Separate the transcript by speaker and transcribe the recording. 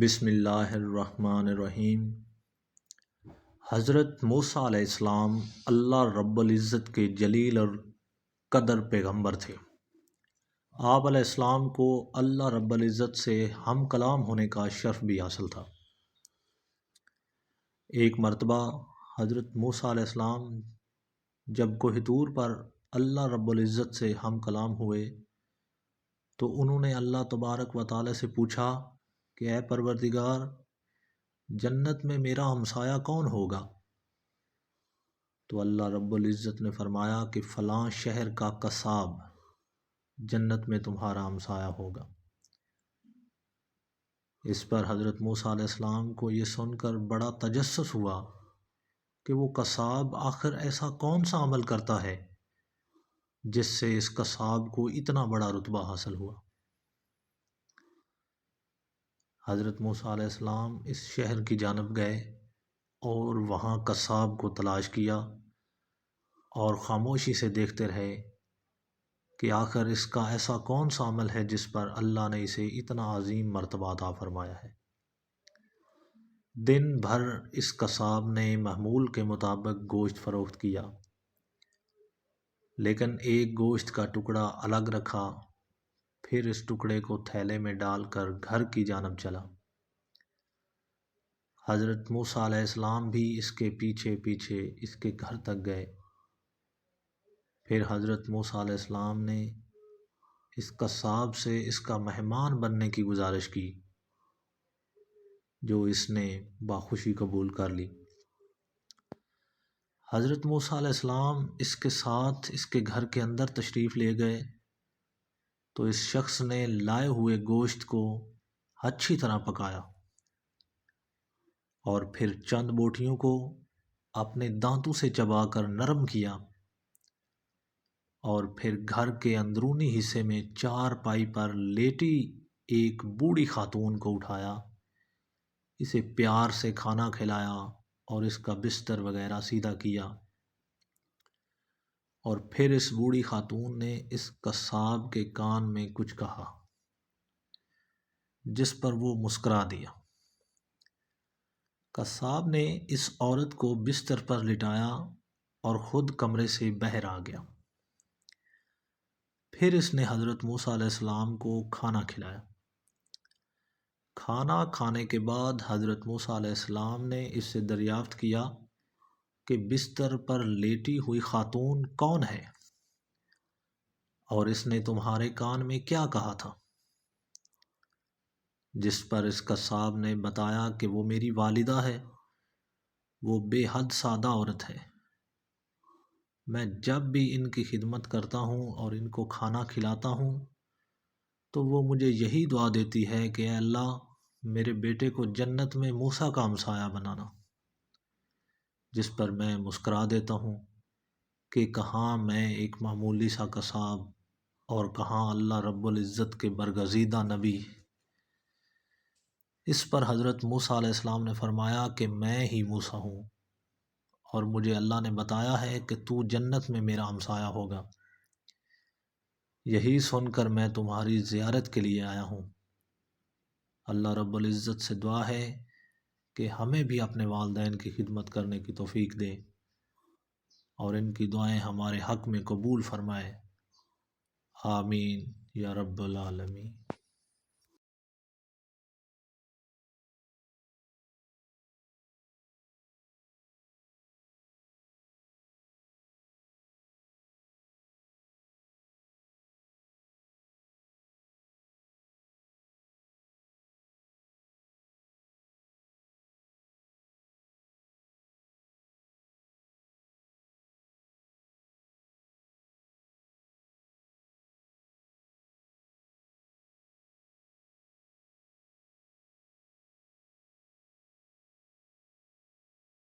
Speaker 1: بسم اللہ الرحمن الرحیم۔ حضرت موسیٰ علیہ السلام اللہ رب العزت کے جلیل اور قدر پیغمبر تھے۔ آپ علیہ السلام کو اللہ رب العزت سے ہم کلام ہونے کا شرف بھی حاصل تھا۔ ایک مرتبہ حضرت موسیٰ علیہ السلام جب کوہ طور پر اللہ رب العزت سے ہم کلام ہوئے تو انہوں نے اللہ تبارک و تعالی سے پوچھا کہ اے پروردگار، جنت میں میرا ہمسایہ کون ہوگا؟ تو اللہ رب العزت نے فرمایا کہ فلاں شہر کا قصاب جنت میں تمہارا ہمسایہ ہوگا۔ اس پر حضرت موسیٰ علیہ السلام کو یہ سن کر بڑا تجسس ہوا کہ وہ قصاب آخر ایسا کون سا عمل کرتا ہے جس سے اس قصاب کو اتنا بڑا رتبہ حاصل ہوا۔ حضرت موسیٰ علیہ السلام اس شہر کی جانب گئے اور وہاں قصاب کو تلاش کیا اور خاموشی سے دیکھتے رہے کہ آخر اس کا ایسا کون سا عمل ہے جس پر اللہ نے اسے اتنا عظیم مرتبہ عطا فرمایا ہے۔ دن بھر اس قصاب نے معمول کے مطابق گوشت فروخت کیا، لیکن ایک گوشت کا ٹکڑا الگ رکھا، پھر اس ٹکڑے کو تھیلے میں ڈال کر گھر کی جانب چلا۔ حضرت موسیٰ علیہ السلام بھی اس کے پیچھے پیچھے اس کے گھر تک گئے۔ پھر حضرت موسیٰ علیہ السلام نے اس قصاب سے اس کا مہمان بننے کی گزارش کی، جو اس نے باخوشی قبول کر لی۔ حضرت موسیٰ علیہ السلام اس کے ساتھ اس کے گھر کے اندر تشریف لے گئے تو اس شخص نے لائے ہوئے گوشت کو اچھی طرح پکایا اور پھر چند بوٹیوں کو اپنے دانتوں سے چبا کر نرم کیا اور پھر گھر کے اندرونی حصے میں چارپائی پر لیٹی ایک بوڑھی خاتون کو اٹھایا، اسے پیار سے کھانا کھلایا اور اس کا بستر وغیرہ سیدھا کیا، اور پھر اس بوڑھی خاتون نے اس قصاب کے کان میں کچھ کہا جس پر وہ مسکرا دیا۔ قصاب نے اس عورت کو بستر پر لٹایا اور خود کمرے سے باہر آ گیا۔ پھر اس نے حضرت موسیٰ علیہ السلام کو کھانا کھلایا۔ کھانا کھانے کے بعد حضرت موسیٰ علیہ السلام نے اس سے دریافت کیا کہ بستر پر لیٹی ہوئی خاتون کون ہے اور اس نے تمہارے کان میں کیا کہا تھا؟ جس پر اس قصاب نے بتایا کہ وہ میری والدہ ہے، وہ بے حد سادہ عورت ہے، میں جب بھی ان کی خدمت کرتا ہوں اور ان کو کھانا کھلاتا ہوں تو وہ مجھے یہی دعا دیتی ہے کہ اے اللہ، میرے بیٹے کو جنت میں موسیٰ کا ہمسایہ بنانا، جس پر میں مسکرا دیتا ہوں کہ کہاں میں ایک معمولی سا قصاب اور کہاں اللہ رب العزت کے برگزیدہ نبی۔ اس پر حضرت موسیٰ علیہ السلام نے فرمایا کہ میں ہی موسیٰ ہوں اور مجھے اللہ نے بتایا ہے کہ تو جنت میں میرا ہمسایہ ہوگا، یہی سن کر میں تمہاری زیارت کے لیے آیا ہوں۔ اللہ رب العزت سے دعا ہے کہ ہمیں بھی اپنے والدین کی خدمت کرنے کی توفیق دے اور ان کی دعائیں ہمارے حق میں قبول فرمائے، آمین یا رب العالمین۔